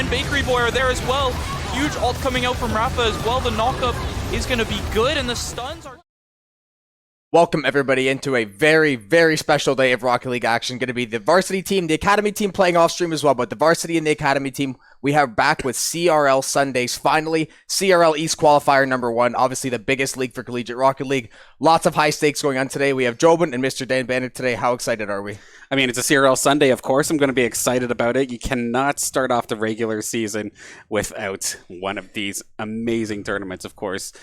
and Bakery Boy are there as well. Huge ult coming out from Rafa as well. The knockup is going to be good, and the stuns are... Welcome everybody into a very, very special day of Rocket League action. Going to be the varsity team, the academy team playing off stream as well, but the varsity and the academy team, we have back with CRL Sundays finally. CRL East Qualifier #1, obviously the biggest league for Collegiate Rocket League. Lots of high stakes going on today. We have Jobin and Mr. Dan Bandit today. How excited are we? I mean, it's a CRL Sunday, of course. I'm going to be excited about it. You cannot start off the regular season without one of these amazing tournaments, of course.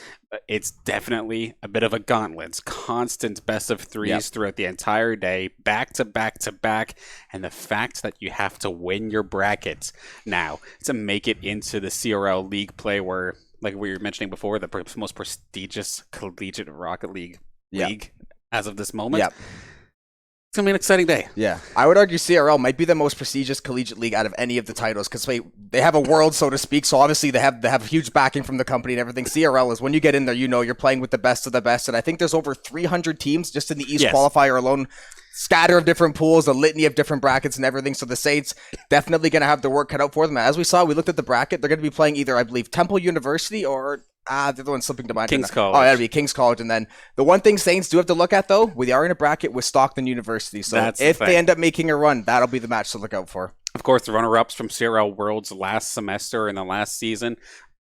It's definitely a bit of a gauntlet. Constant best of threes throughout the entire day, back to back to back. And the fact that you have to win your bracket now to make it into the CRL League play where, like we were mentioning before, the most prestigious Collegiate Rocket League league as of this moment. It's going to be an exciting day. Yeah, I would argue CRL might be the most prestigious collegiate league out of any of the titles because they have a world, so to speak. So obviously they have huge backing from the company and everything. CRL is when you get in there, you know you're playing with the best of the best. And I think there's over 300 teams just in the East Qualifier alone. Scatter of different pools, a litany of different brackets and everything. So the Saints definitely going to have their work cut out for them. As we saw, we looked at the bracket. They're going to be playing either, I believe, Temple University or... the other one's slipping to mind. King's College. Oh, that'd be King's College. And then the one thing Saints do have to look at, though, we are in a bracket with Stockton University. So if they end up making a run, that'll be the match to look out for. Of course, the runner-ups from CRL Worlds last semester and the last season.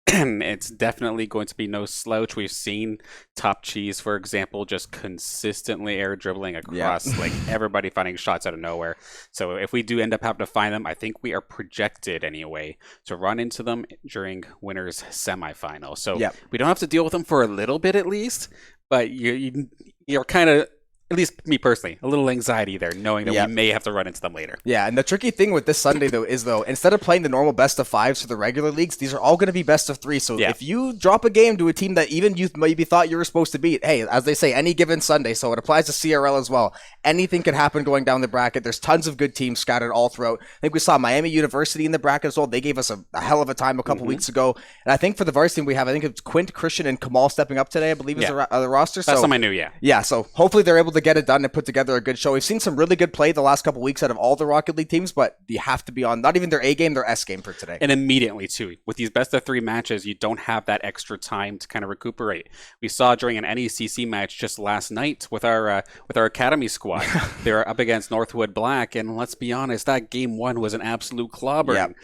It's definitely going to be no slouch. We've seen Top Cheese, for example, just consistently air dribbling across like everybody finding shots out of nowhere. So if we do end up having to find them, I think we are projected anyway to run into them during winners semifinal. So we don't have to deal with them for a little bit at least, but you're kind of, at least me personally, a little anxiety there, knowing that we may have to run into them later. Yeah, and the tricky thing with this Sunday, though, is, instead of playing the normal best of fives for the regular leagues, these are all going to be best of three. So if you drop a game to a team that even you maybe thought you were supposed to beat, hey, as they say, any given Sunday, so it applies to CRL as well. Anything can happen going down the bracket. There's tons of good teams scattered all throughout. I think we saw Miami University in the bracket as well. They gave us a hell of a time a couple weeks ago. And I think for the varsity we have, I think it's Quint, Christian, and Kamal stepping up today, I believe, is the roster. That's something I knew, Yeah, so hopefully they're able to get it done and put together a good show. We've seen some really good play the last couple weeks out of all the Rocket League teams, but you have to be on not even their A game, their S game for today. And immediately too, with these best of three matches, you don't have that extra time to kind of recuperate. We saw during an NECC match just last night with our academy squad, they were up against Northwood Black, and let's be honest, that game one was an absolute clobber.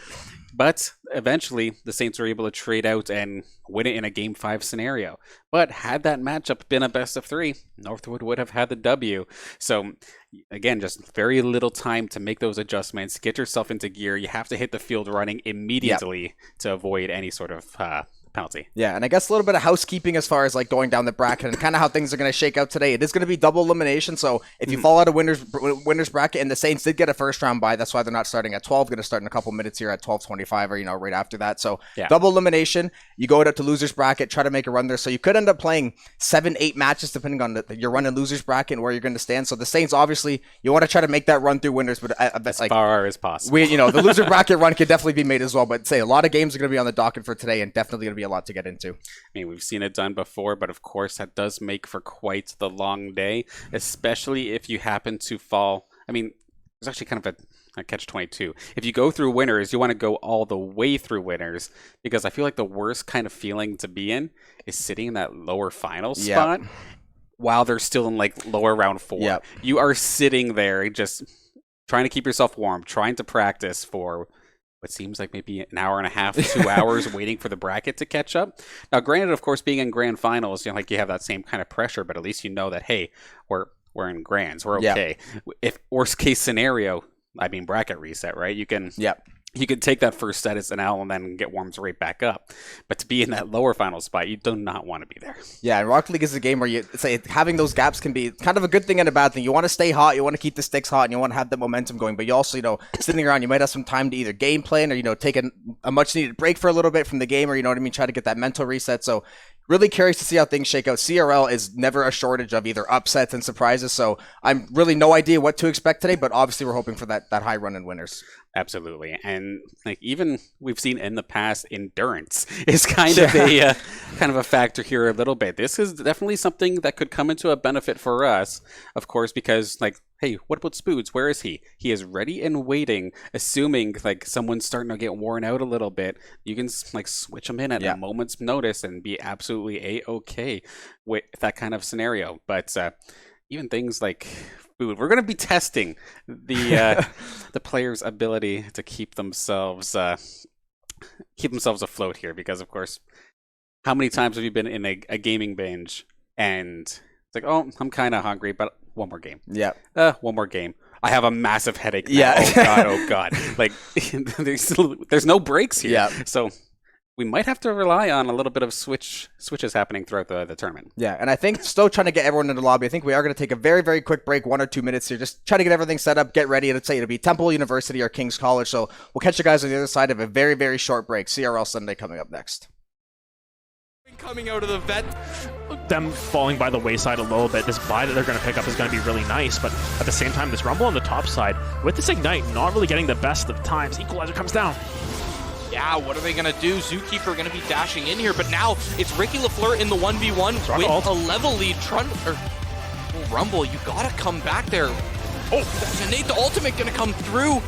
But eventually, the Saints were able to trade out and win it in a Game 5 scenario. But had that matchup been a best of three, Northwood would have had the W. So, again, just very little time to make those adjustments, get yourself into gear. You have to hit the field running immediately to avoid any sort of penalty. Yeah, and I guess a little bit of housekeeping as far as like going down the bracket and kind of how things are going to shake out today. It is going to be double elimination, so if you fall out of winners bracket, and the Saints did get a first round bye, that's why they're not starting at 12. Going to start in a couple minutes here at 12:25 or right after that. So double elimination. You go out to losers bracket, try to make a run there. So you could end up playing 7-8 matches depending on your run in losers bracket and where you're going to stand. So the Saints, obviously, you want to try to make that run through winners, but as far as possible. The loser bracket run could definitely be made as well. But say a lot of games are going to be on the docket for today, and definitely going to be a lot to get into. I mean, we've seen it done before, but of course that does make for quite the long day, especially if you happen to fall. I mean, there's actually kind of a catch-22. If you go through winners, you want to go all the way through winners, because I feel like the worst kind of feeling to be in is sitting in that lower final spot while they're still in like lower round 4. You are sitting there just trying to keep yourself warm, trying to practice for what seems like maybe an hour and a half, 2 hours waiting for the bracket to catch up. Now, granted, of course, being in grand finals, you have that same kind of pressure, but at least you know that, hey, we're in grands, we're okay. If worst case scenario, I mean bracket reset, right? You can take that first set as an L and then get warmed right back up. But to be in that lower final spot, you do not want to be there. Yeah, and Rocket League is a game where you say having those gaps can be kind of a good thing and a bad thing. You want to stay hot, you want to keep the sticks hot, and you want to have the momentum going. But you also, sitting around, you might have some time to either game plan or, take a much needed break for a little bit from the game, or try to get that mental reset. So really curious to see how things shake out. CRL is never a shortage of either upsets and surprises, so I'm really no idea what to expect today, but obviously we're hoping for that high run in winners. Absolutely, and like even we've seen in the past, endurance is kind of a factor here a little bit. This is definitely something that could come into a benefit for us, of course, because like, hey, what about Spoods? Where is he? He is ready and waiting, assuming like someone's starting to get worn out a little bit. You can like switch him in at a moment's notice and be absolutely a-okay with that kind of scenario. But even things like food, we're going to be testing the the players' ability to keep themselves afloat here, because of course, how many times have you been in a gaming binge and it's like, oh, I'm kind of hungry, but one more game. Yeah. One more game. I have a massive headache now. Yeah. Oh god. Like there's no breaks here. Yeah. So we might have to rely on a little bit of switches happening throughout the tournament. Yeah, and I think still trying to get everyone in the lobby. I think we are going to take a very, very quick break, 1 or 2 minutes here. Just try to get everything set up, get ready. Let's say it'll be Temple University or King's College. So we'll catch you guys on the other side of a very, very short break. CRL Sunday coming up next. Coming out of the vet. Them falling by the wayside a little bit. This buy that they're going to pick up is going to be really nice, but at the same time, this Rumble on the top side, with this Ignite, not really getting the best of times. Equalizer comes down. Yeah, what are they going to do? Zookeeper going to be dashing in here, but now it's Ricky Lafleur in the 1v1 with a level lead. Rumble, you got to come back there. Oh, Nate, the ultimate going to come through.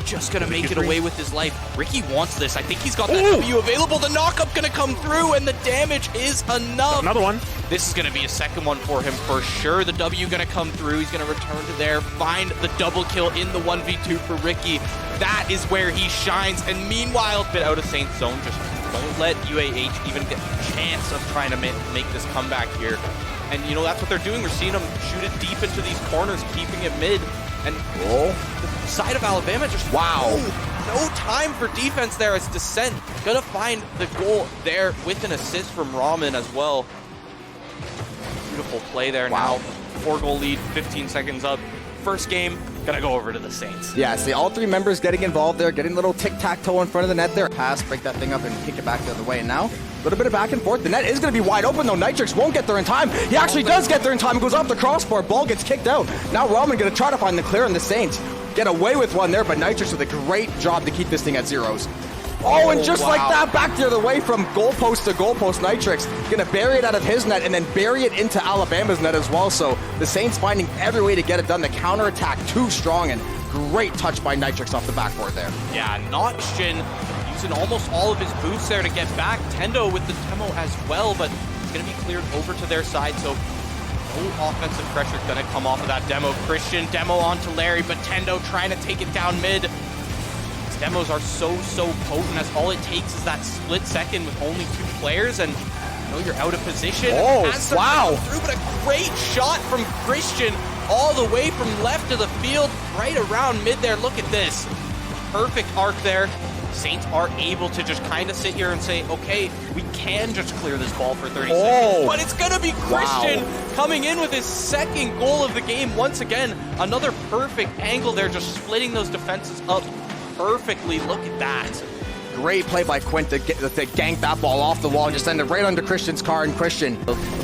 Just going to make it away with his life. Ricky wants this. I think he's got that W available. The knock-up going to come through, and the damage is enough. Another one. This is going to be a second one for him for sure. The W going to come through. He's going to return to there, find the double kill in the 1v2 for Ricky. That is where he shines. And meanwhile, bit out of Saint's zone. Just don't let UAH even get a chance of trying to make this comeback here. And, you know, that's what they're doing. We're seeing them shoot it deep into these corners, keeping it mid. And the side of Alabama just, no time for defense there as Descent gonna find the goal there with an assist from Ramen as well. Beautiful play there. Now 4-goal lead, 15 seconds up. First game, gonna go over to the Saints. Yeah, see all three members getting involved there, getting a little tic-tac-toe in front of the net there. Pass, break that thing up and kick it back the other way. And now, a little bit of back and forth. The net is going to be wide open, though. Nitrix won't get there in time. He actually does get there in time. Goes off the crossbar. Ball gets kicked out. Now Ramen going to try to find the clear, and the Saints get away with one there, but Nitrix with a great job to keep this thing at zeros. Oh, and just like that, back the other way from goalpost to goalpost. Nitrix going to bury it out of his net and then bury it into Alabama's net as well. So the Saints finding every way to get it done. The counterattack too strong, and great touch by Nitrix off the backboard there. Yeah, Notchin using almost all of his boosts there to get back. Tendo with the demo as well, but it's going to be cleared over to their side, so no offensive pressure going to come off of that demo. Christian demo onto Larry, but Tendo trying to take it down mid. These demos are so potent, as all it takes is that split second with only 2 players, and you know you're out of position. Through, but a great shot from Christian all the way from left of the field, right around mid there. Look at this. Perfect arc there. Saints are able to just kind of sit here and say, okay, we can just clear this ball for 30 seconds. But it's going to be Christian coming in with his second goal of the game. Once again, another perfect angle there, just splitting those defenses up perfectly. Look at that. Great play by Quint to gank that ball off the wall and just send it right under Christian's car, and Christian.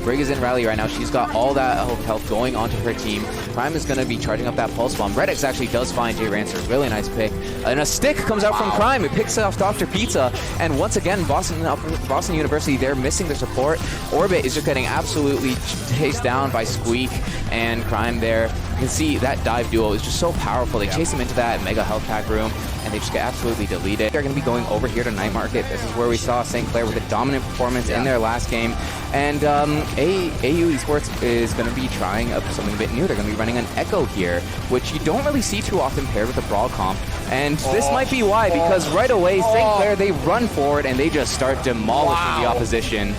Brig is in rally right now. She's got all that health going onto her team. Prime is going to be charging up that pulse bomb. Redix actually does find Jay Rancer. Really nice pick. And a stick comes out from Prime. It picks off Dr. Pizza. And once again, Boston University, they're missing their support. Orbit is just getting absolutely chased down by Squeak and Prime there. You can see that dive duo is just so powerful. They chase him into that mega health pack room, and they just get absolutely deleted. They're going to be going over here to Night Market. This is where we saw St. Clair with a dominant performance in their last game. And AU Esports is going to be trying something a bit new. They're going to be running an Echo here, which you don't really see too often paired with a Brawl comp. And this might be why, because right away, St. Clair, they run forward and they just start demolishing the opposition.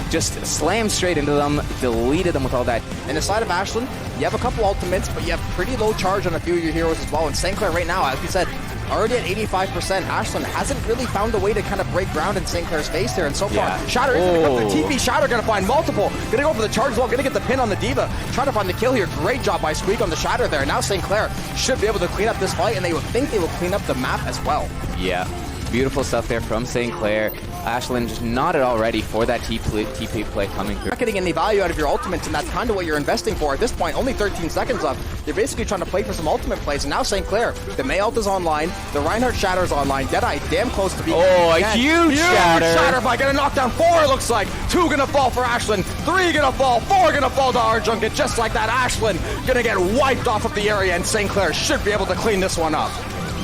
Just slammed straight into them, deleted them with all that. In the side of Ashland, you have a couple ultimates, but you have pretty low charge on a few of your heroes as well. And St. Clair right now, as we said, already at 85%. Ashland hasn't really found a way to kind of break ground in St. Clair's face there, and so far, Shatter is going to go for the TP. Shatter going to find multiple. Going to go for the charge as well. Going to get the pin on the Diva. Trying to find the kill here. Great job by Squeak on the Shatter there. Now St. Clair should be able to clean up this fight, and they would think they will clean up the map as well. Yeah. Beautiful stuff there from St. Clair. Ashlyn just not at all ready for that TP play coming through. Not getting any value out of your ultimates, and that's kind of what you're investing for. At this point, only 13 seconds left. You're basically trying to play for some ultimate plays, and now St. Clair, the May ult is online, the Reinhardt Shatter is online, Deadeye damn close to being... Oh, a huge shatter! Shatter by gonna knock down 4, it looks like. 2 gonna fall for Ashlyn, 3 gonna fall, 4 gonna fall to our junket, just like that. Ashlyn gonna get wiped off of the area, and St. Clair should be able to clean this one up.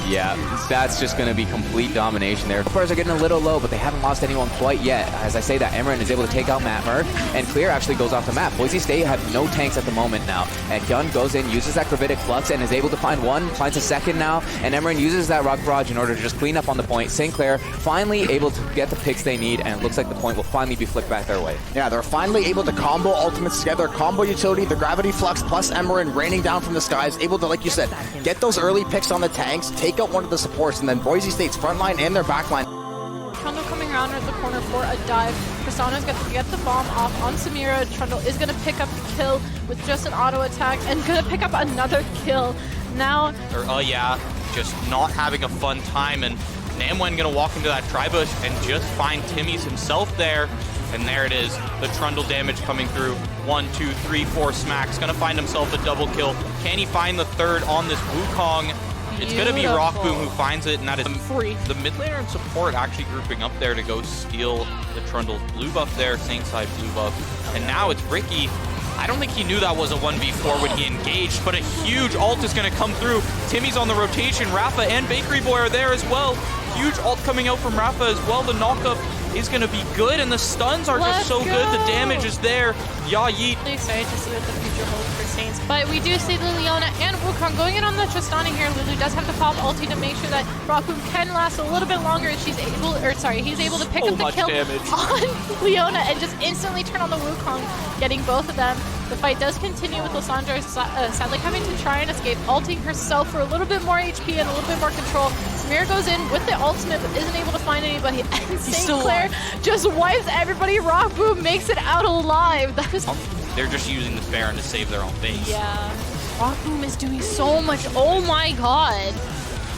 Yeah, that's just going to be complete domination there. The players are getting a little low, but they haven't lost anyone quite yet. As I say that, Emran is able to take out Matmer, and Clair actually goes off the map. Boise State have no tanks at the moment now. And Gun goes in, uses that Gravitic Flux, and is able to find one, finds a second now, and Emran uses that Rock Barrage in order to just clean up on the point. St. Clair finally able to get the picks they need, and it looks like the point will finally be flicked back their way. Yeah, they're finally able to combo ultimates together, combo utility, the Gravity Flux plus Emran raining down from the skies, able to, like you said, get those early picks on the tanks, take out one of the supports, and then Boise State's front line and their back line. Trundle coming around at the corner for a dive. Tristana's going to get the bomb off on Samira. Trundle is going to pick up the kill with just an auto attack and going to pick up another kill. Now... just not having a fun time, and Namwen going to walk into that tri-bush and just find Timmy's himself there. And there it is, the Trundle damage coming through. 1, 2, 3, 4 smacks. Going to find himself a double kill. Can he find the third on this Wukong? It's going to be Rockboom who finds it, and that is the mid laner and support actually grouping up there to go steal the Trundle blue buff there, Saint side blue buff. And now it's Ricky. I don't think he knew that was a 1v4 when he engaged, but a huge ult is going to come through. Timmy's on the rotation. Rafa and Bakery Boy are there as well. Huge ult coming out from Rafa as well. The knockup is going to be good, and the stuns are just so good. The damage is there. Ya Yeet. Really excited to see what the future holds for Saints. But we do see Liliana and Wukong going in on the Tristana here. Lulu does have to pop ulti to make sure that Rockboom can last a little bit longer. He's able to pick up the kill on Leona and just instantly turn on the Wukong, getting both of them. The fight does continue with Lysandra sadly having to try and escape, ulting herself for a little bit more HP and a little bit more control. Samir goes in with the ultimate but isn't able to find anybody. And St. Clair just wipes everybody. Rockboom makes it out alive. That was... They're just using this Baron to save their own base. Yeah. Rockboom is doing so much. Oh my god.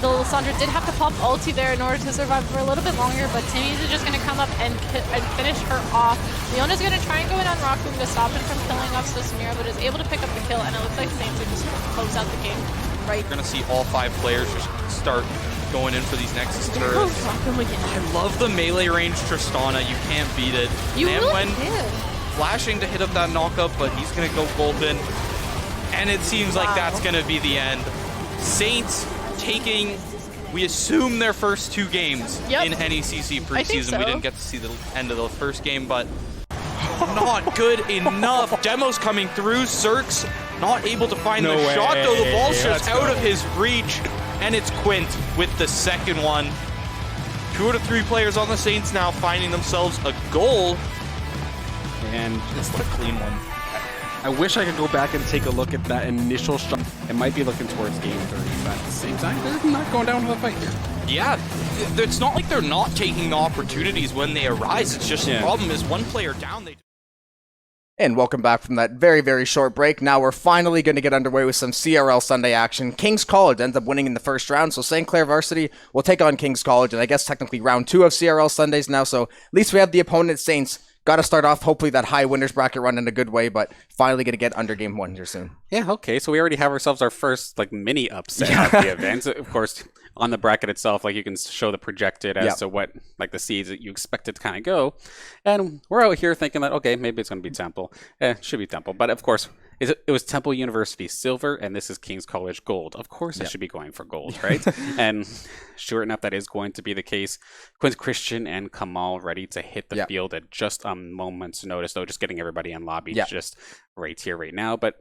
The Lysandra did have to pop ulti there in order to survive for a little bit longer, but Timmy's is just going to come up and finish her off. Leona's going to try and go in on Rockboom to stop him from killing off Samira, but is able to pick up the kill, and it looks like Saints are just going to close out the game. Right. We're going to see all 5 players just start going in for these Nexus turrets. I love the melee range Tristana. You can't beat it. Flashing to hit up that knockup, but he's going to go golden. And it seems like that's going to be the end. Saints taking, we assume, their first 2 games in NECC preseason. So. We didn't get to see the end of the first game, but not good enough. Demos coming through. Zerk's not able to find the shot, though. The ball's just out of his reach, and it's Quint with the second one. 2 out of 3 players on the Saints now finding themselves a goal. And It's the clean one. I wish I could go back and take a look at that initial shot. It might be looking towards game 3, but at the same time, they're not going down to the fight here. Yeah, it's not like they're not taking the opportunities when they arise. It's just the problem is one player down. And welcome back from that very, very short break. Now we're finally going to get underway with some CRL Sunday action. King's College ends up winning in the first round, so St. Clair Varsity will take on King's College, and I guess technically round 2 of CRL Sundays now, so at least we have the opponent Saints. Got to start off, hopefully, that high winners bracket run in a good way, but finally going to get under game 1 here soon. Yeah, okay, so we already have ourselves our first mini upset at the event. Of course, on the bracket itself, you can show the projected as to what the seeds that you expect it to kind of go. And we're out here thinking that, okay, maybe it's going to be Temple. Should be Temple. But of course, it was Temple University Silver, and this is King's College Gold. Of course, it should be going for gold, right? And sure enough, that is going to be the case. Quint Christian and Kamal ready to hit the field at just a moment's notice, though, just getting everybody in lobby just right here, right now. But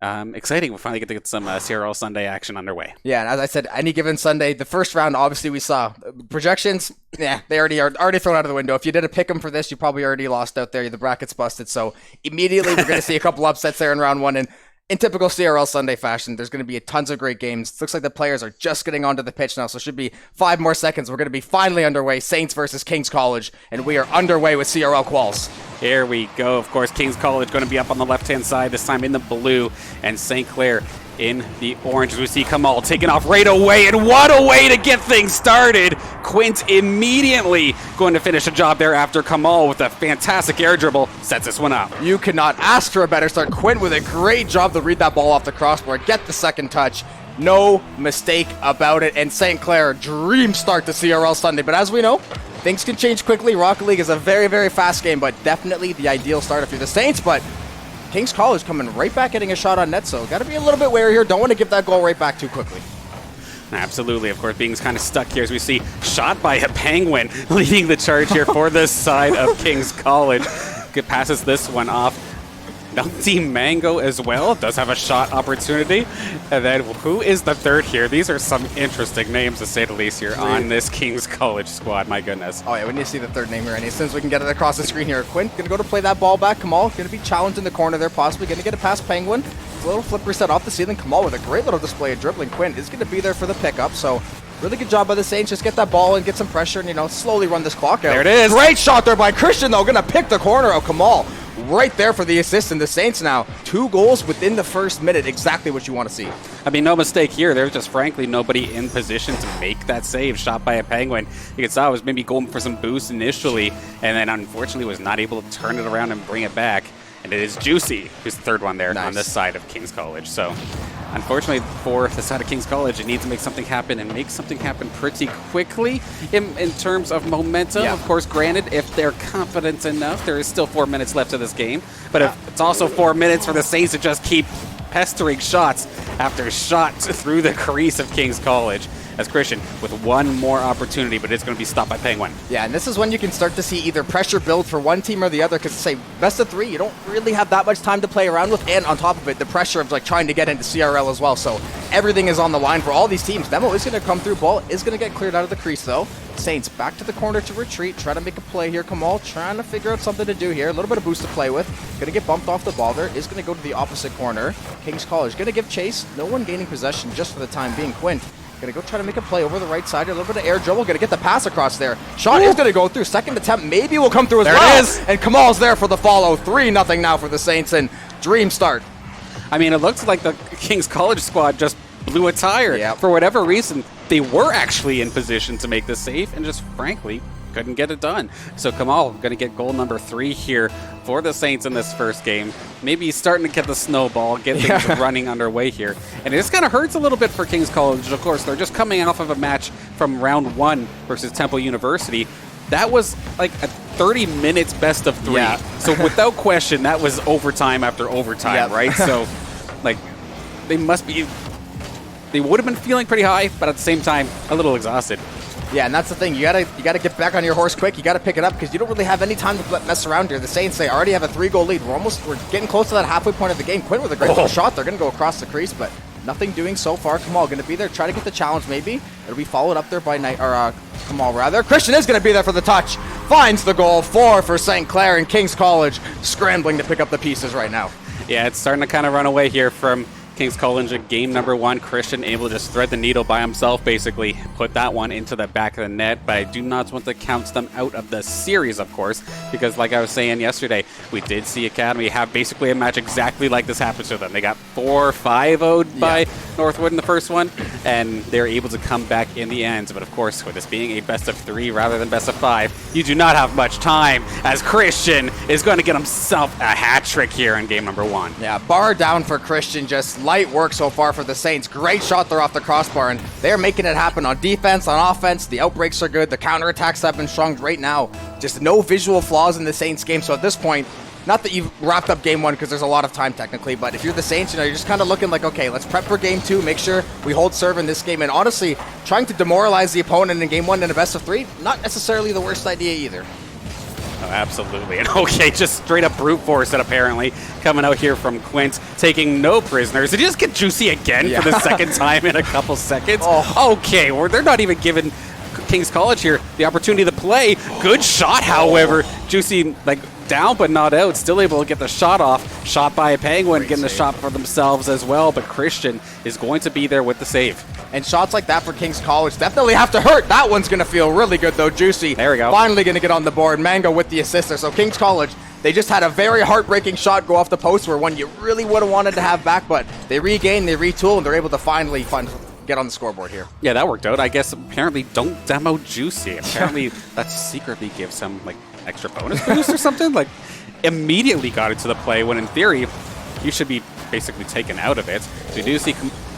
exciting. We'll finally get to get some CRL Sunday action underway. Yeah, and as I said, any given Sunday, the first round, obviously, we saw projections. Yeah, they already thrown out of the window. If you did a pick 'em for this, you probably already lost out there. The bracket's busted. So immediately, we're going to see a couple upsets there in round 1. And in typical CRL Sunday fashion, there's going to be tons of great games. It looks like the players are just getting onto the pitch now, so it should be 5 more seconds. We're going to be finally underway. Saints versus King's College, and we are underway with CRL Quals. Here we go. Of course, King's College going to be up on the left-hand side, this time in the blue, and St. Clair in the orange. As we see Kamal taking off right away, and what a way to get things started. Quint immediately going to finish a job there after Kamal with a fantastic air dribble sets this one up. You could not ask for a better start. Quint with a great job to read that ball off the crossbar, get the second touch. No mistake about it. And St. Clair, dream start to CRL Sunday. But as we know, things can change quickly. Rocket League is a very, very fast game, but definitely the ideal start if you're the Saints. But King's College coming right back, getting a shot on net, so got to be a little bit wary here. Don't want to give that goal right back too quickly. Absolutely. Of course, being kind of stuck here as we see shot by a Penguin leading the charge here for this side of King's College. Good passes this one off. Melty Mango as well does have a shot opportunity. And then who is the third here? These are some interesting names, to say the least, here on this King's College squad. My goodness. Oh, yeah, we need to see the third name here. And as soon as we can get it across the screen here, Quint going to go to play that ball back. Kamal going to be challenged in the corner there, possibly going to get it past Penguin. A little flip reset off the ceiling. Kamal with a great little display of dribbling. Quint is going to be there for the pickup. So really good job by the Saints. Just get that ball and get some pressure and, you know, slowly run this clock out. There it is. Great shot there by Christian, though. Going to pick the corner of Kamal. Right there for the assist, and the Saints now 2 goals within the first minute, exactly what you want to see. I mean, no mistake here. There's just frankly nobody in position to make that save. Shot by a Penguin. You can saw it was maybe going for some boost initially, and then unfortunately was not able to turn it around and bring it back. And it is Juicy who's the third one there on this side of King's College. So unfortunately for the side of King's College, it needs to make something happen and make something happen pretty quickly in terms of momentum. Yeah. Of course, granted, if they're confident enough, there is still 4 minutes left of this game. But if it's also 4 minutes for the Saints to just keep pestering shots after shot through the crease of King's College. As Christian with one more opportunity, but it's going to be stopped by Penguin. Yeah, and this is when you can start to see either pressure build for one team or the other, because say best of 3, you don't really have that much time to play around with, and on top of it, the pressure of like trying to get into CRL as well. So everything is on the line for all these teams. Memo is going to come through, ball is going to get cleared out of the crease though. Saints back to the corner to retreat, try to make a play here. Kamal trying to figure out something to do here. A little bit of boost to play with. Going to get bumped off the ball there. Is going to go to the opposite corner. King's College going to give chase. No one gaining possession just for the time being. Quint going to go try to make a play over the right side. A little bit of air dribble. Going to get the pass across there. Shot is going to go through. Second attempt maybe will come through as well. There it is. And Kamal's there for the follow. 3-0 now for the Saints, and dream start. I mean, it looks like the King's College squad just blew a tire. Yep. For whatever reason, they were actually in position to make the save and just frankly couldn't get it done. So Kamal going to get goal number 3 here for the Saints in this first game. Maybe he's starting to get the snowball, get things running underway here. And it just kind of hurts a little bit for King's College. Of course, they're just coming off of a match from round 1 versus Temple University. That was like a 30 minutes best of 3. Yeah. So without question, that was overtime after overtime, right? So like they would have been feeling pretty high, but at the same time, a little exhausted. Yeah, and that's the thing. You gotta get back on your horse quick. You gotta pick it up because you don't really have any time to mess around here. The Saints, they already have a 3-goal lead. We're getting close to that halfway point of the game. Quint with a great little shot. They're gonna go across the crease, but nothing doing so far. Kamal gonna be there, try to get the challenge. Maybe it'll be followed up there by Kamal rather. Christian is gonna be there for the touch. Finds the goal. 4 for St. Clair, and King's College scrambling to pick up the pieces right now. Yeah, it's starting to kind of run away here from King's College in game number 1. Christian able to just thread the needle by himself, basically put that one into the back of the net, but I do not want to count them out of the series, of course, because like I was saying yesterday, we did see Academy have basically a match exactly like this happened to them. They got 4-5-0'd by Northwood in the first one, and they're able to come back in the end. But of course, with this being a best of 3 rather than best of 5, you do not have much time, as Christian is going to get himself a hat trick here in game number 1. Yeah, bar down for Christian. Just light work so far for the Saints. Great shot there off the crossbar, and they're making it happen on defense, on offense. The outbreaks are good. The counterattacks have been strong right now. Just no visual flaws in the Saints game. So at this point, not that you've wrapped up game 1 because there's a lot of time technically, but if you're the Saints, you're just kind of looking like, okay, let's prep for game 2, make sure we hold serve in this game. And honestly, trying to demoralize the opponent in game 1 in a best of 3, not necessarily the worst idea either. Oh, absolutely. And okay, just straight up brute force it apparently. Coming out here from Quint, taking no prisoners. Did you just get Juicy again for the second time in a couple seconds? Okay, well, they're not even giving King's College here the opportunity to play. Good shot, however. Juicy, like, down but not out. Still able to get the shot off. Shot by a Penguin, getting the shot for themselves as well. But Christian is going to be there with the save. And shots like that for King's College definitely have to hurt. That one's going to feel really good, though. Juicy. There we go. Finally going to get on the board. Mango with the assist there. So King's College They just had a very heartbreaking shot go off the post where one you really would have wanted to have back, but they regain, they retool, and they're able to finally get on the scoreboard here. Yeah, that worked out. I guess apparently don't demo Juicy. Apparently that secretly gives him like extra bonus boost or something. Like immediately got into the play when in theory you should be basically taken out of it. So you do see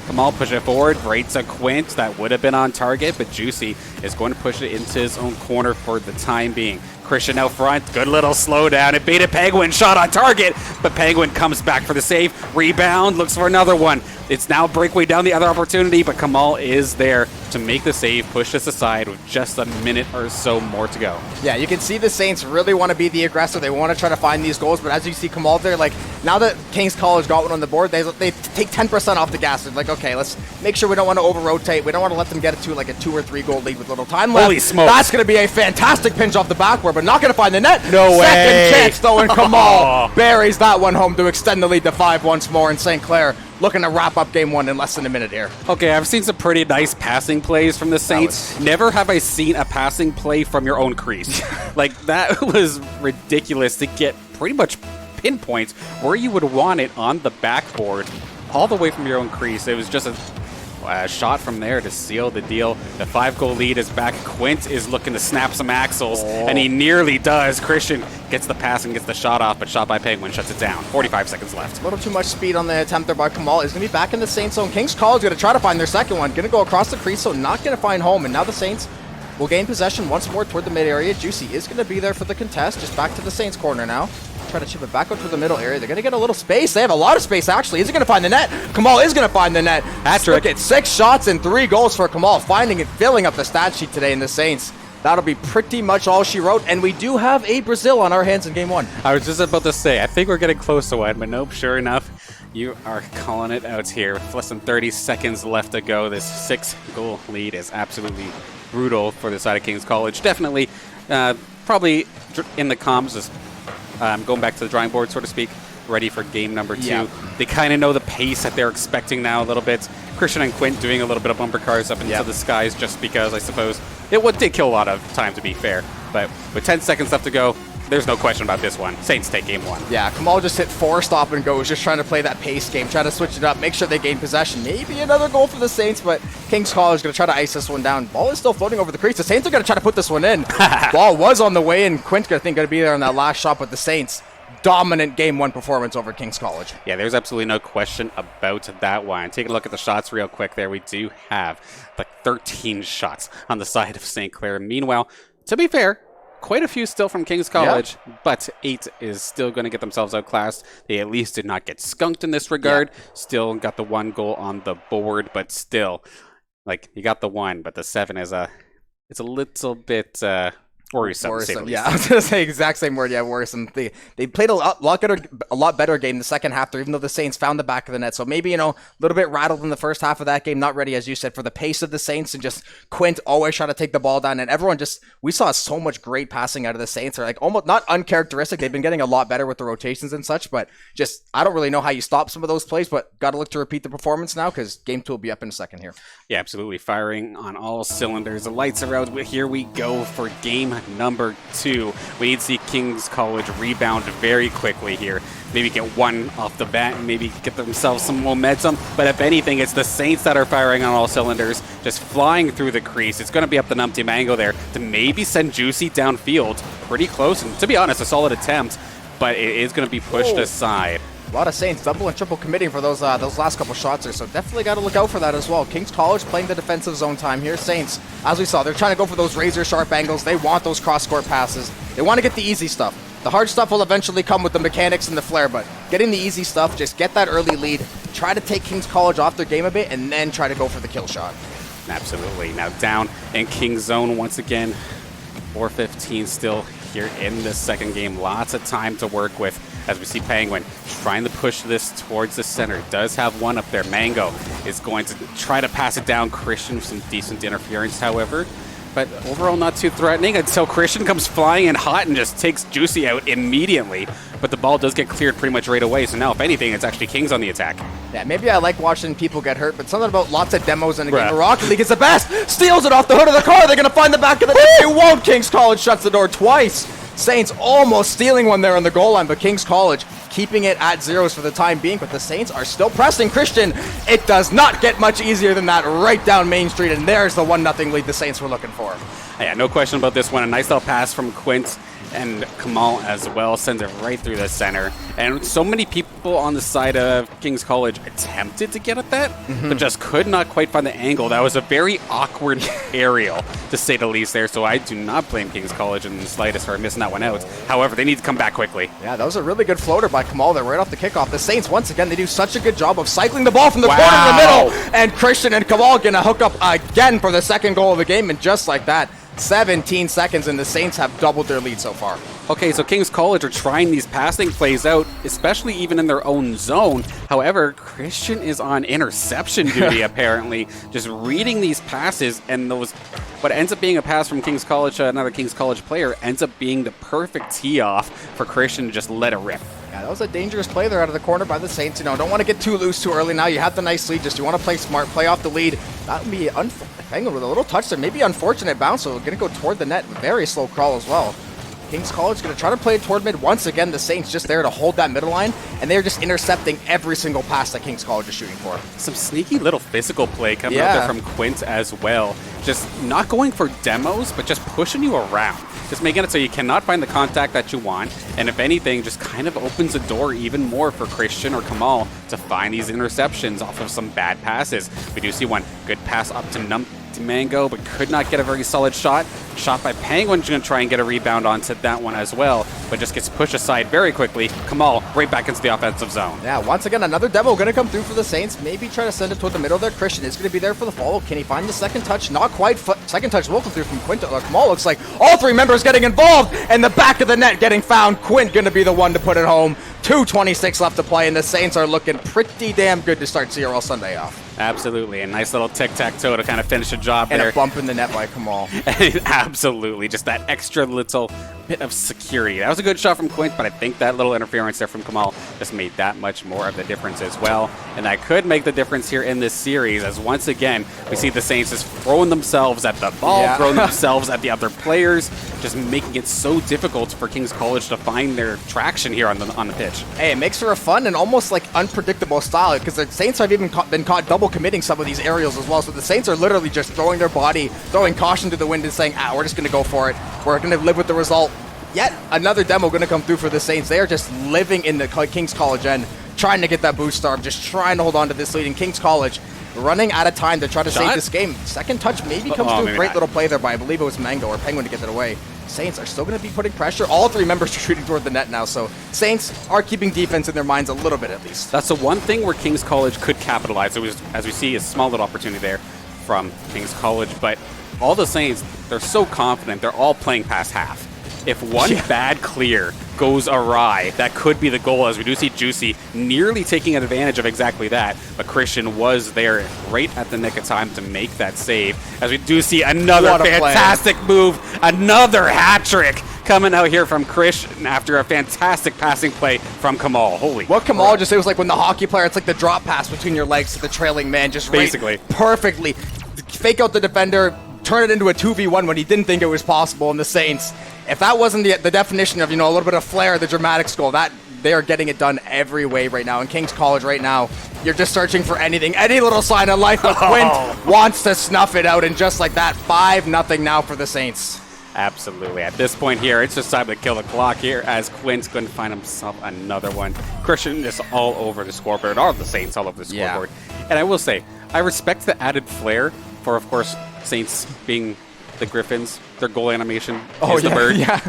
Kamal push it forward, rates a Quint that would have been on target, but Juicy is going to push it into his own corner for the time being. Christian out front, good little slowdown. It baited Penguin, shot on target, but Penguin comes back for the save. Rebound, looks for another one. It's now breakaway down the other opportunity, but Kamal is there to make the save, push this aside with just a minute or so more to go. Yeah, you can see the Saints really want to be the aggressor. They want to try to find these goals, but as you see Kamal there, like, now that King's College got one on the board, they take 10% off the gas. They're like, okay, let's make sure we don't want to over-rotate. We don't want to let them get it to like a 2 or 3 goal lead with little time left. Holy smokes. That's going to be a fantastic pinch off the backboard, but not going to find the net. No way. Second chance, though, and Kamal buries that one home to extend the lead to 5 once more, and St. Clair looking to wrap up game 1 in less than a minute here. Okay, I've seen some pretty nice passing plays from the Saints. Never have I seen a passing play from your own crease. Like, that was ridiculous to get pretty much pinpoints where you would want it on the backboard all the way from your own crease. It was just a shot from there to seal the deal. The 5-goal lead is back. Quint is looking to snap some axles, and he nearly does. Christian gets the pass and gets the shot off, but shot by Penguin shuts it down. 45 seconds left. A little too much speed on the attempt there by Kamal. Is going to be back in the Saints zone. King's College going to try to find their second one. Going to go across the crease, so not going to find home. And now the Saints will gain possession once more toward the mid area. Juicy is going to be there for the contest. Just back to the Saints corner now. Try to chip it back out to the middle area. They're going to get a little space. They have a lot of space, actually. Is he going to find the net? Kamal is going to find the net. Look at 6 shots and 3 goals for Kamal, finding and filling up the stat sheet today in the Saints. That'll be pretty much all she wrote, and we do have a Brazil on our hands in game 1. I was just about to say, I think we're getting close to one, but nope, sure enough, you are calling it out here. With less than 30 seconds left to go, this 6-goal lead is absolutely brutal for the side of King's College. Definitely, probably in the comms, is going back to the drawing board, so to speak, ready for game number 2. Yeah. They kind of know the pace that they're expecting now a little bit. Christian and Quint doing a little bit of bumper cars up into the skies just because, I suppose, it did kill a lot of time, to be fair. But with 10 seconds left to go, there's no question about this one. Saints take game 1. Yeah, Kamal just hit 4 stop and goes, just trying to play that pace game, trying to switch it up, make sure they gain possession. Maybe another goal for the Saints, but King's College is going to try to ice this one down. Ball is still floating over the crease. The Saints are going to try to put this one in. Ball was on the way, and Quint's I think going to be there on that last shot, but the Saints, dominant game 1 performance over King's College. Yeah, there's absolutely no question about that one. Taking a look at the shots real quick there, we do have like 13 shots on the side of St. Clair. Meanwhile, to be fair, quite a few still from King's College, but 8 is still going to get themselves outclassed. They at least did not get skunked in this regard. Still got the 1 goal on the board, but still, like, you got the 1, but the 7 is it's a little bit worrisome. Yeah, I was going to say exact same word. Yeah, worrisome. They played a lot better game the second half there, even though the Saints found the back of the net. So maybe, a little bit rattled in the first half of that game. Not ready, as you said, for the pace of the Saints, and just Quint always trying to take the ball down. And everyone we saw so much great passing out of the Saints. They're like almost not uncharacteristic. They've been getting a lot better with the rotations and such, but just, I don't really know how you stop some of those plays, but got to look to repeat the performance now because game 2 will be up in a second here. Yeah, absolutely. Firing on all cylinders. The lights are out. Here we go for game number 2. We need to see King's College rebound very quickly here. Maybe get 1 off the bat and maybe get themselves some momentum. But if anything, it's the Saints that are firing on all cylinders, just flying through the crease. It's going to be up to Numpty Mango there to maybe send Juicy downfield. Pretty close, and to be honest, a solid attempt, but it is going to be pushed aside. A lot of Saints double and triple committing for those last couple shots there, so definitely got to look out for that as well. King's College playing the defensive zone time here. Saints, as we saw, they're trying to go for those razor-sharp angles. They want those cross-court passes. They want to get the easy stuff. The hard stuff will eventually come with the mechanics and the flair, but getting the easy stuff, just get that early lead, try to take King's College off their game a bit, and then try to go for the kill shot. Absolutely. Now down in King's zone once again. 4:15 still here in this second game. Lots of time to work with as we see Penguin trying to push this towards the center. Does have 1 up there. Mango is going to try to pass it down. Christian with some decent interference, however. But overall not too threatening until Christian comes flying in hot and just takes Juicy out immediately. But the ball does get cleared pretty much right away. So now, if anything, it's actually Kings on the attack. Yeah, maybe I like watching people get hurt, but something about lots of demos in the game. Rocket League is the best. Steals it off the hood of the car. They're going to find the back of the net. They won't. King's College shuts the door twice. Saints almost stealing one there on the goal line, but King's College keeping it at zeros for the time being, but the Saints are still pressing Christian. It does not get much easier than that right down Main Street, and there's the 1-0 lead the Saints were looking for. Yeah, no question about this one. A nice little pass from Quint, and Kamal as well sends it right through the center. And so many people on the side of King's College attempted to get at that, but just could not quite find the angle. That was a very awkward aerial, to say the least there. So I do not blame King's College in the slightest for missing that one out. However, they need to come back quickly. Yeah, that was a really good floater by Kamal there right off the kickoff. The Saints, once again, they do such a good job of cycling the ball from the corner to the middle. And Christian and Kamal gonna hook up again for the second goal of the game. And just like that, 17 seconds, and the Saints have doubled their lead so far. Okay, so King's College are trying these passing plays out, especially even in their own zone. However, Christian is on interception duty, apparently, just reading these passes, and what ends up being a pass from King's College to another King's College player ends up being the perfect tee-off for Christian to just let it rip. Yeah, that was a dangerous play there out of the corner by the Saints. You know, don't want to get too loose too early now. You have the nice lead. Just you want to play smart, play off the lead. That would be Penguin with a little touch there. Maybe unfortunate bounce, so going to go toward the net. Very slow crawl as well. King's College going to try to play it toward mid. Once again, the Saints just there to hold that middle line, and they're just intercepting every single pass that King's College is shooting for. Some sneaky little physical play coming out there from Quint as well. Just not going for demos, but just pushing you around. Just making it so you cannot find the contact that you want, and if anything, just kind of opens the door even more for Christian or Kamal to find these interceptions off of some bad passes. We do see one good pass up to Mango, but could not get a very solid shot. Shot by Penguin, going to try and get a rebound onto that one as well, but just gets pushed aside very quickly. Kamal right back into the offensive zone. Yeah, once again, another demo going to come through for the Saints. Maybe try to send it toward the middle there. Christian is going to be there for the follow. Can he find the second touch? Not quite. Second touch will come through from Quint. Kamal looks like all three members getting involved, and the back of the net getting found. Quint going to be the one to put it home. 2:26 left to play, and the Saints are looking pretty damn good to start CRL Sunday off. Absolutely. A nice little tic-tac-toe to kind of finish the job and there. And a bump in the net by Kamal. Absolutely. Just that extra little bit of security. That was a good shot from Quint, but I think that little interference there from Kamal just made that much more of the difference as well. And that could make the difference here in this series, as once again, we see the Saints just throwing themselves at the ball, throwing themselves at the other players, just making it so difficult for King's College to find their traction here on the pitch. Hey, it makes for a fun and almost like unpredictable style, because the Saints have even been caught double committing some of these aerials as well. So the Saints are literally just throwing their body, throwing caution to the wind and saying, we're just going to go for it. We're going to live with the result. Yet another demo going to come through for the Saints. They are just living in the King's College end, trying to get that boost start, just trying to hold on to this lead. In King's College running out of time to try to save this game. Second touch maybe comes through. Great little play there by, I believe it was Mango or Penguin to get it away. Saints are still going to be putting pressure. All three members are shooting toward the net now, so Saints are keeping defense in their minds a little bit at least. That's the one thing where King's College could capitalize. It was, as we see, a small little opportunity there from King's College, but all the Saints, they're so confident. They're all playing past half. If one bad clear goes awry, that could be the goal, as we do see Juicy nearly taking advantage of exactly that. But Christian was there right at the nick of time to make that save, as we do see another fantastic move, another hat trick coming out here from Christian after a fantastic passing play from Kamal. Holy what Kamal just said was like when the hockey player, it's like the drop pass between your legs to the trailing man, just basically perfectly fake out the defender, turn it into a 2v1 when he didn't think it was possible. And the Saints, if that wasn't the definition of, a little bit of flair, the dramatic goal, that they are getting it done every way right now. In King's College right now, you're just searching for anything, any little sign of life. But Quint wants to snuff it out, and just like that, 5-0 now for the Saints. Absolutely. At this point here, it's just time to kill the clock here, as Quint's going to find himself another one. Christian is all over the scoreboard, all the Saints all over the scoreboard. And I will say, I respect the added flair for, of course, Saints being the Griffins. Their goal animation is the bird. Yeah.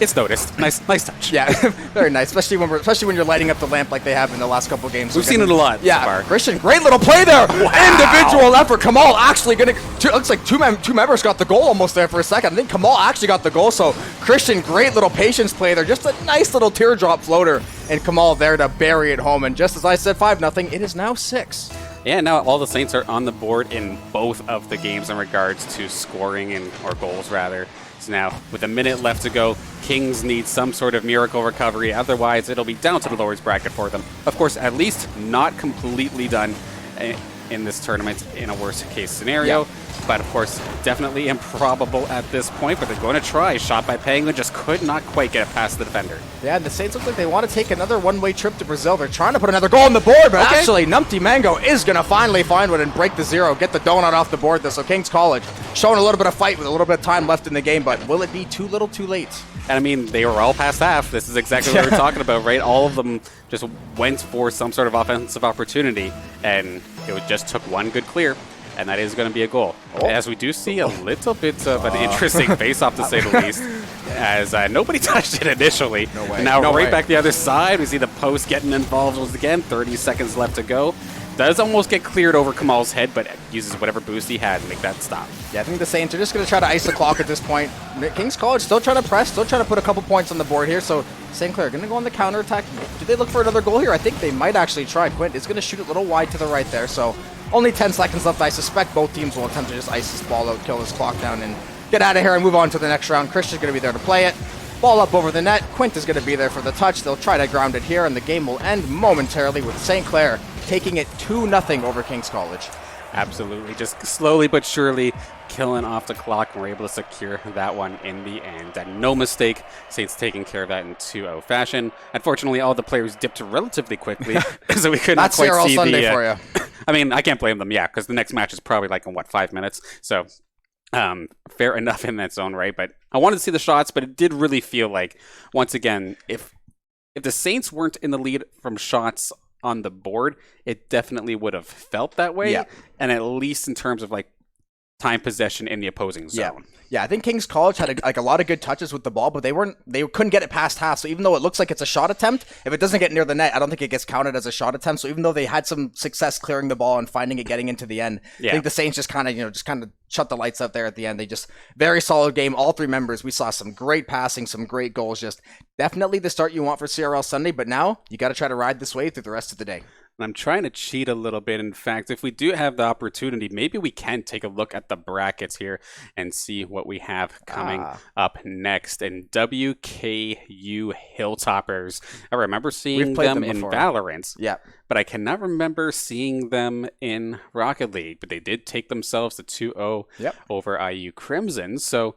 It's noticed. Nice touch. Yeah, very nice. Especially when you're lighting up the lamp like they have in the last couple of games. We've seen it a lot. Yeah, so far. Christian, great little play there. Wow. Individual effort. Kamal actually looks like two members got the goal almost there for a second. I think Kamal actually got the goal. So Christian, great little patience play there. Just a nice little teardrop floater, and Kamal there to bury it home. And just as I said, 5-0. It is now 6. Yeah, now all the Saints are on the board in both of the games in regards to scoring or goals, rather. So now, with a minute left to go, Kings need some sort of miracle recovery. Otherwise, it'll be down to the lowers bracket for them. Of course, at least not completely done in this tournament in a worst case scenario. but of course, definitely improbable at this point, but they're going to try. Shot by Penguin, just could not quite get it past the defender. Yeah, and the Saints look like they want to take another one-way trip to Brazil. They're trying to put another goal on the board, but actually, Numpty Mango is going to finally find one and break the 0, get the donut off the board. So King's College showing a little bit of fight with a little bit of time left in the game, but will it be too little too late? And I mean, they were all past half. This is exactly what we're talking about, right? All of them just went for some sort of offensive opportunity, and it just took one good clear. And that is going to be a goal. As we do see a little bit of an interesting face-off, to say the least, as nobody touched it initially. No way. And now No right way. back the other side, we see the post getting involved once again. 30 seconds left to go. Does almost get cleared over Kamal's head, but uses whatever boost he had to make that stop. Yeah, I think the Saints are just going to try to ice the clock at this point. King's College still trying to press, still trying to put a couple points on the board here. So St. Clair going to go on the counterattack. Do they look for another goal here? I think they might actually try. Quint is going to shoot a little wide to the right there. So only 10 seconds left. I suspect both teams will attempt to just ice this ball out, kill this clock down, and get out of here and move on to the next round. Christian's going to be there to play it. Ball up over the net. Quint is going to be there for the touch. They'll try to ground it here, and the game will end momentarily with St. Clair taking it 2-0 over King's College. Absolutely. Just slowly but surely killing off the clock, and we're able to secure that one in the end. And no mistake, Saints taking care of that in 2-0 fashion. Unfortunately, all the players dipped relatively quickly, so we couldn't That's quite CRL see Sunday for you. I mean, I can't blame them, yeah, because the next match is probably like in, 5 minutes? So fair enough in its own right. But I wanted to see the shots, but it did really feel like, once again, if the Saints weren't in the lead from shots on the board, it definitely would have felt that way. Yeah. And at least in terms of like time possession in the opposing zone. Yeah, I think King's College had a lot of good touches with the ball, but they couldn't get it past half. So even though it looks like it's a shot attempt, if it doesn't get near the net, I don't think it gets counted as a shot attempt. So even though they had some success clearing the ball and finding it getting into the end, I think the Saints just kind of shut the lights out there at the end. They just very solid game. All three members, we saw some great passing, some great goals. Just definitely the start you want for CRL Sunday. But now you got to try to ride this wave through the rest of the day. And I'm trying to cheat a little bit. In fact, if we do have the opportunity, maybe we can take a look at the brackets here and see what we have coming up next. And WKU Hilltoppers, I remember seeing them in Valorant. Yeah. But I cannot remember seeing them in Rocket League. But they did take themselves to 2-0 over IU Crimson. So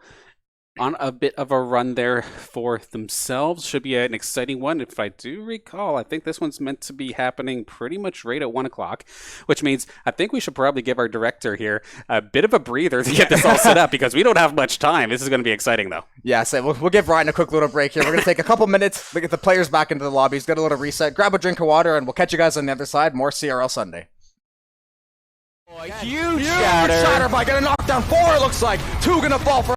on a bit of a run there for themselves. Should be an exciting one. If I do recall, I think this one's meant to be happening pretty much right at 1 o'clock, which means I think we should probably give our director here a bit of a breather to get this all set up, because we don't have much time. This is going to be exciting, though. Yeah, so we'll give Ryan a quick little break here. We're going to take a couple minutes to get the players back into the lobbies, get a little reset, grab a drink of water, and we'll catch you guys on the other side. More CRL Sunday. Huge shatter by getting knocked down 4, it looks like. 2 going to fall for